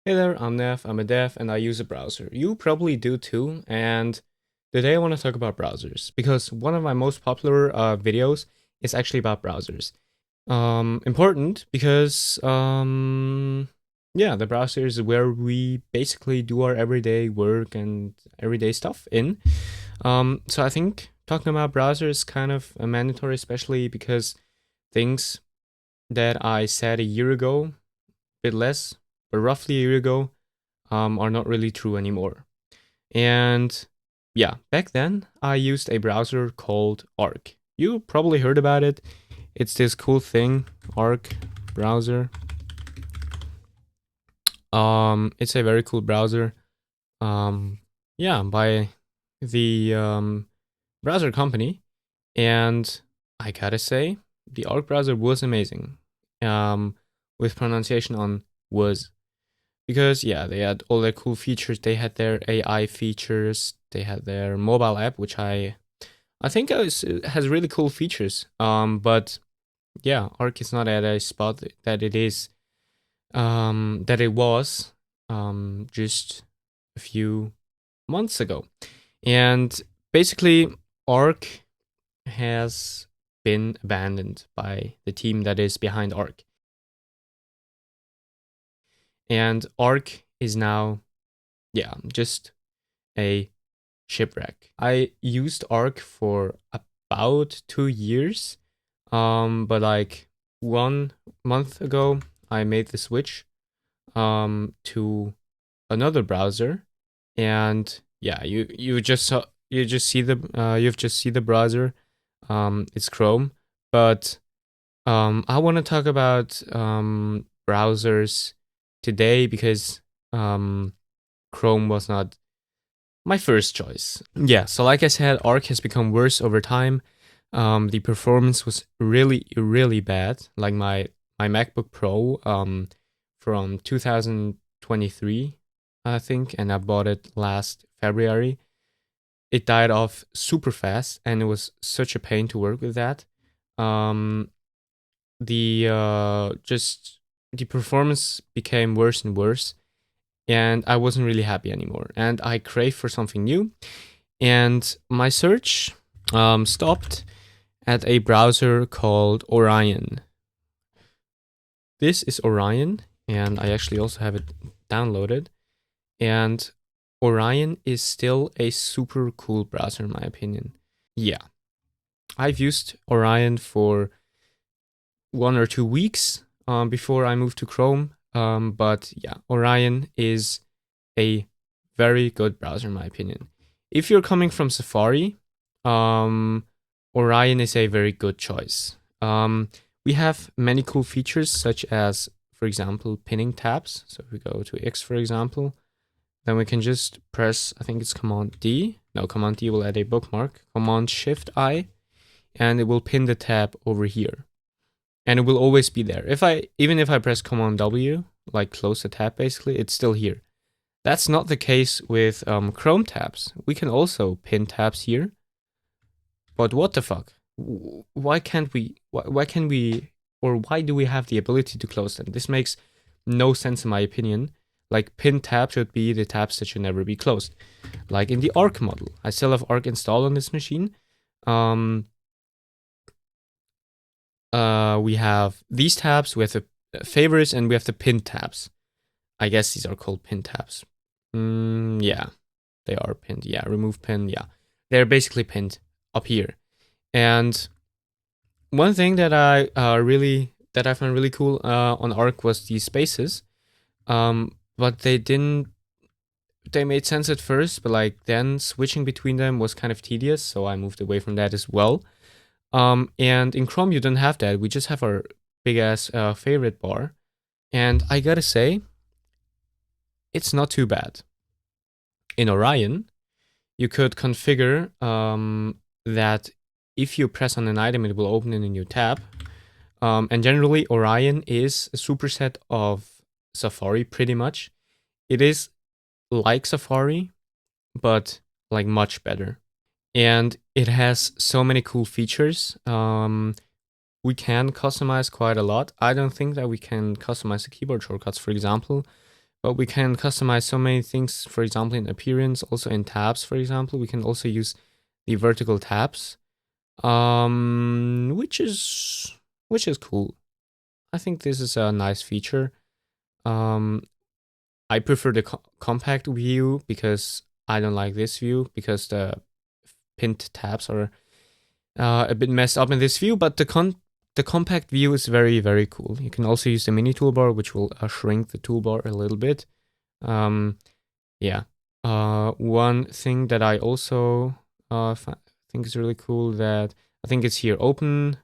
Hey there, I'm Nev, I'm a dev, and I use a browser. You probably do too, and today I want to talk about browsers, because one of my most popular videos is actually about browsers. Important because, yeah, the browser is where we basically do our everyday work and everyday stuff in. So I think talking about browsers is kind of mandatory, especially because things that I said a year ago, a bit less, but roughly a year ago, are not really true anymore. And yeah, back then I used a browser called Arc. You probably heard about it. It's this cool thing, Arc browser. It's a very cool browser. Um, yeah, by the browser company, and I gotta say, the Arc browser was amazing. With pronunciation on was. Because yeah, they had all their cool features. They had their AI features. They had their mobile app, which I think has really cool features. But yeah, Arc is not at a spot that it is that it was just a few months ago. And basically, Arc has been abandoned by the team that is behind Arc. And Arc is now, yeah, just a shipwreck. I used Arc for about 2 years, but like 1 month ago, I made the switch to another browser, and yeah, you just see the you've just see the browser. It's Chrome, but I want to talk about browsers today because Chrome was not my first choice. Yeah, so like I said, Arc has become worse over time. The performance was really, really bad. Like my MacBook Pro from 2023, I think, and I bought it last February. It died off super fast, and it was such a pain to work with that. Um, the just the performance became worse and worse, and I wasn't really happy anymore. And I craved for something new, and my search stopped at a browser called Orion. This is Orion, and I actually also have it downloaded. And Orion is still a super cool browser, in my opinion. Yeah, I've used Orion for 1 or 2 weeks before I moved to Chrome. But yeah, Orion is a very good browser, in my opinion. If you're coming from Safari, um, Orion is a very good choice. We have many cool features, such as, for example, pinning tabs. So if we go to X, for example, then we can just press, I think it's Command D. No, Command D will add a bookmark. Command Shift I, and it will pin the tab over here. And it will always be there. Even if I press Command W, like close the tab basically, it's still here. That's not the case with Chrome tabs. We can also pin tabs here. But what the fuck? Why can't we? Why can we? Or why do we have the ability to close them? This makes no sense in my opinion. Like pin tab should be the tabs that should never be closed. Like in the Arc model, I still have Arc installed on this machine. We have these tabs. We have the favorites, and we have the pin tabs. I guess these are called pin tabs. Yeah, they are pinned. Yeah, remove pin. Yeah, they're basically pinned up here. And one thing that I found really cool on Arc was these spaces. But they didn't. They made sense at first, but like then switching between them was kind of tedious, so I moved away from that as well. And in Chrome you don't have that. We just have our big ass favorite bar, and I gotta say, it's not too bad. In Orion, you could configure that if you press on an item, it will open in a new tab. And generally, Orion is a superset of Safari pretty much. It is like Safari, but like much better. And it has so many cool features. We can customize quite a lot. I don't think that we can customize the keyboard shortcuts, for example, but we can customize so many things, for example, in appearance, also in tabs, for example. We can also use the vertical tabs, which is cool. I think this is a nice feature. I prefer the compact view because I don't like this view because the pinned tabs are a bit messed up in this view, but the compact view is very, very cool. You can also use the mini toolbar, which will shrink the toolbar a little bit. Yeah. One thing that I also think is really cool that I think it's here, open.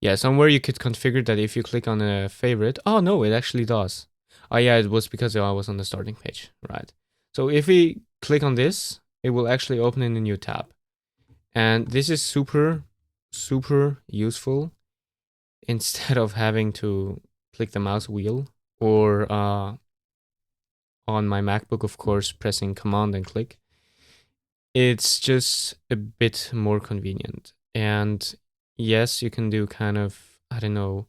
Yeah, somewhere you could configure that if you click on a favorite. Oh no, it actually does. Oh yeah, it was because I was on the starting page, right? So if we click on this, it will actually open in a new tab. And this is super, super useful instead of having to click the mouse wheel or on my MacBook, of course, pressing command and click. It's just a bit more convenient. And yes, you can do kind of, I don't know,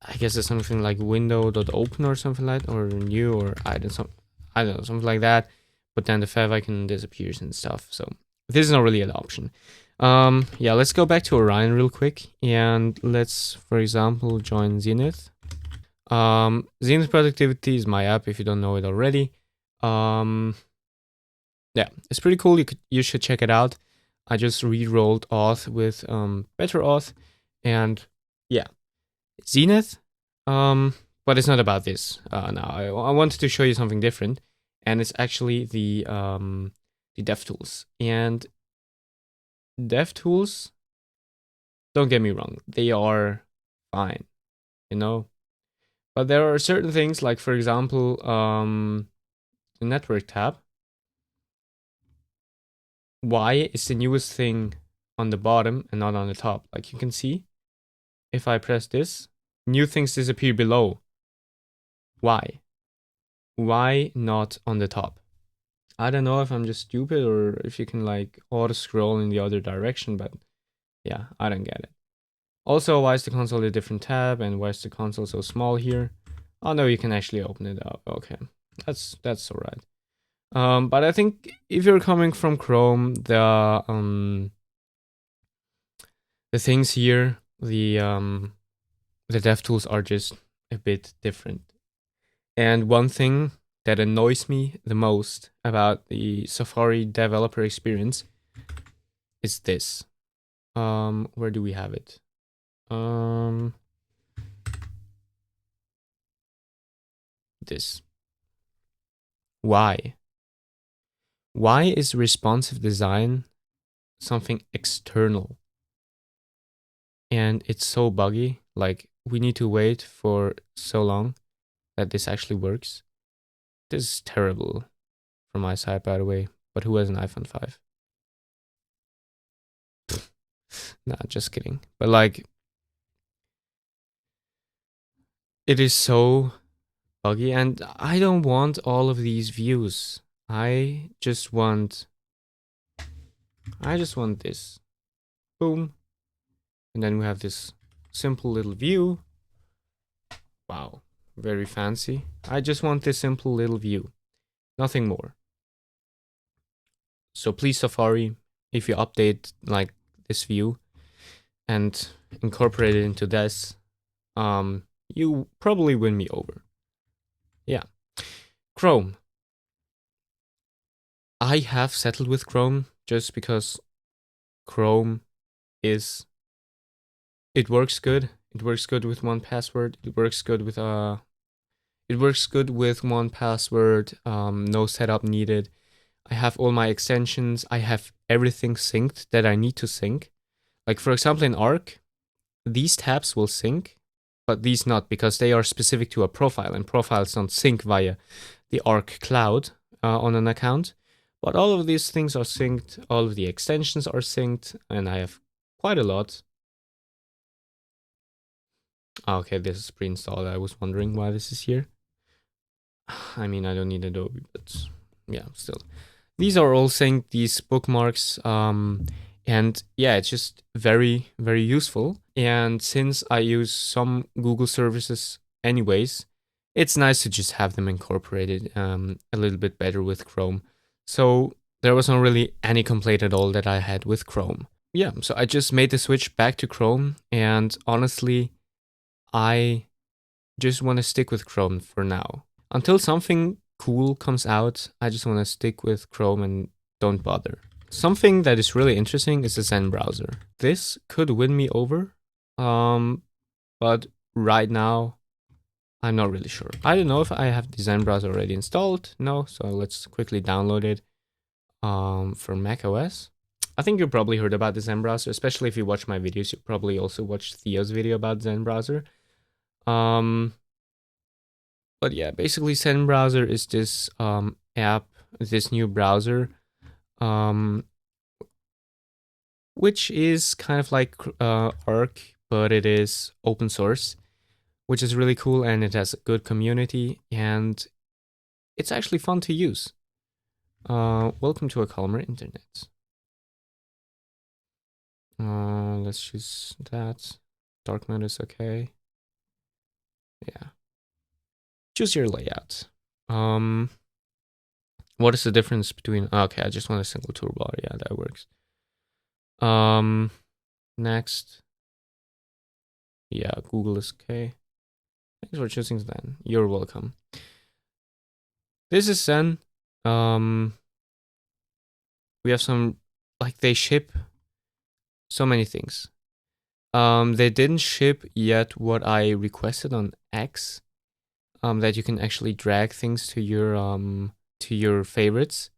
I guess it's something like window.open or something like that, or new, or I don't know, something like that. But then the fav icon disappears and stuff. So this is not really an option. Yeah, let's go back to Orion real quick, and let's, for example, join Zenith. Zenith Productivity is my app if you don't know it already. Yeah, it's pretty cool. You should check it out. I just re-rolled auth with better auth, and yeah, Zenith. But it's not about this. Now I wanted to show you something different, and it's actually the DevTools. And DevTools, don't get me wrong, they are fine, you know. But there are certain things, like for example, the network tab. Why is the newest thing on the bottom and not on the top? Like you can see, if I press this, new things disappear below. Why? Why not on the top? I don't know if I'm just stupid or if you can like auto scroll in the other direction, but yeah, I don't get it. Also, why is the console a different tab and why is the console so small here? Oh no, you can actually open it up. Okay, that's alright. But I think if you're coming from Chrome, the things here, the DevTools are just a bit different. And one thing that annoys me the most about the Safari developer experience is this. Where do we have it? This. Why? Why is responsive design something external? And it's so buggy. Like, we need to wait for so long that this actually works. This is terrible from my side, by the way. But who has an iPhone 5? Nah, just kidding. But like, it is so buggy, and I don't want all of these views. I just want this. Boom. And then we have this simple little view. Wow, very fancy. I just want this simple little view. Nothing more. So please, Safari, if you update like this view and incorporate it into this, you probably win me over. Yeah. Chrome. I have settled with Chrome just because Chrome is, it works good. It works good with 1Password. It works good with 1Password. No setup needed. I have all my extensions. I have everything synced that I need to sync. Like for example, in Arc, these tabs will sync, but these not, because they are specific to a profile, and profiles don't sync via the Arc cloud on an account. But all of these things are synced. All of the extensions are synced, and I have quite a lot. Okay, this is pre-installed. I was wondering why this is here. I mean, I don't need Adobe, but yeah, still. These are all synced, these bookmarks. And yeah, it's just very, very useful. And since I use some Google services anyways, it's nice to just have them incorporated a little bit better with Chrome. So there was not really any complaint at all that I had with Chrome. Yeah, so I just made the switch back to Chrome, and honestly, I just want to stick with Chrome for now. Until something cool comes out, I just want to stick with Chrome and don't bother. Something that is really interesting is the Zen browser. This could win me over, but right now, I'm not really sure. I don't know if I have the Zen browser already installed. No, so let's quickly download it for macOS. I think you probably heard about the Zen browser, especially if you watch my videos. You probably also watched Theo's video about Zen browser. But yeah, basically Zen browser is this app, this new browser, which is kind of like Arc, but it is open source, which is really cool, and it has a good community, and it's actually fun to use. Welcome to a calmer internet. Let's choose that. Dark mode is okay. Yeah. Choose your layout. What is the difference between? Okay, I just want a single toolbar. Yeah, that works. Next. Yeah, Google is okay. Thanks for choosing Zen. You're welcome. This is Zen. We have some, like, they ship so many things. They didn't ship yet what I requested on X. That you can actually drag things to your favorites.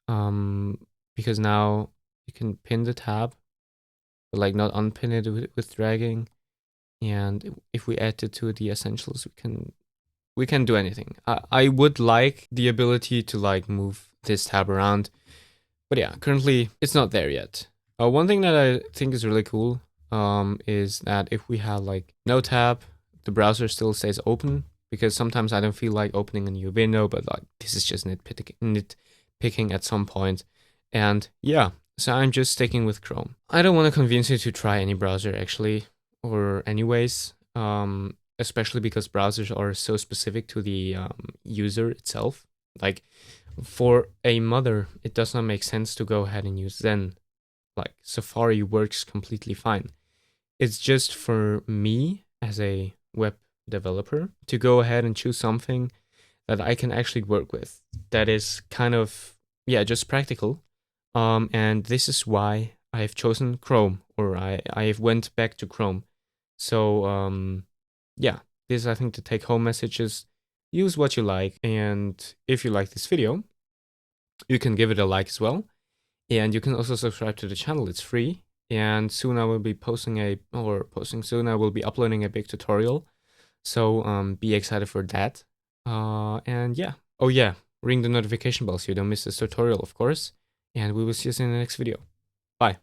Because now you can pin the tab, but like not unpin it with dragging. And if we add it to the essentials, we can do anything. I would like the ability to like move this tab around, but yeah, currently it's not there yet. One thing that I think is really cool is that if we have like no tab, the browser still stays open, because sometimes I don't feel like opening a new window, but like this is just nitpicking at some point. And yeah, so I'm just sticking with Chrome. I don't want to convince you to try any browser actually, or anyways, especially because browsers are so specific to the user itself. Like for a mother, it does not make sense to go ahead and use Zen. Like Safari works completely fine. It's just for me as a web developer to go ahead and choose something that I can actually work with, that is kind of, yeah, just practical. And this is why I've chosen Chrome, or I went back to Chrome. So yeah, this is, I think, the take home message is use what you like, and if you like this video, you can give it a like as well. And you can also subscribe to the channel, it's free. And soon I will be soon I will be uploading a big tutorial. So be excited for that. And yeah. Oh yeah, ring the notification bell so you don't miss this tutorial, of course. And we will see you in the next video. Bye.